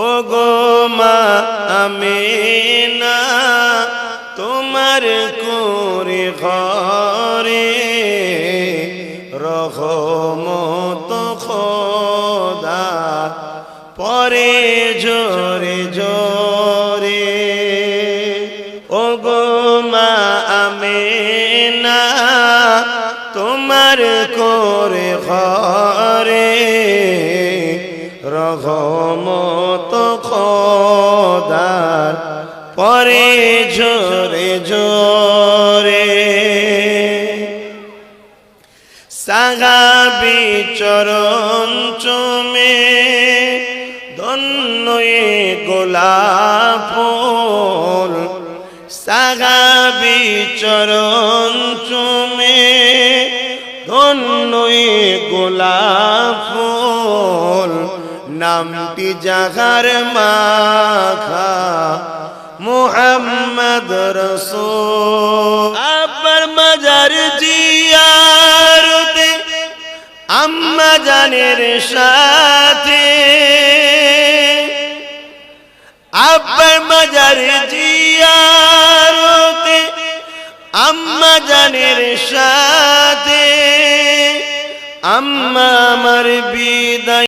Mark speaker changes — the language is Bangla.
Speaker 1: ও গো মা আমিনা তোমার কোরে ঘরে রহমত খোদা পরে জোরে জোরে। ও গো মা আমিনা তোমার কোরে ঘরে রহমত খোদার পরে জোরে জোরে। সাহাবী চরণ চুমে ধন্য এ গোলাপ ফুল, সাহাবী চরণ চুমে ধন্য এ গোলাপ ফুল। নামটি যাহার মাখা মুহাম্মদ রাসূল। আব্বার মাজার জিয়ারতে আম্মা জানের সাথে, আব্বার মাজার জিয়ারতে আম্মা জানের সাথে। আম্মা আমার বিদায়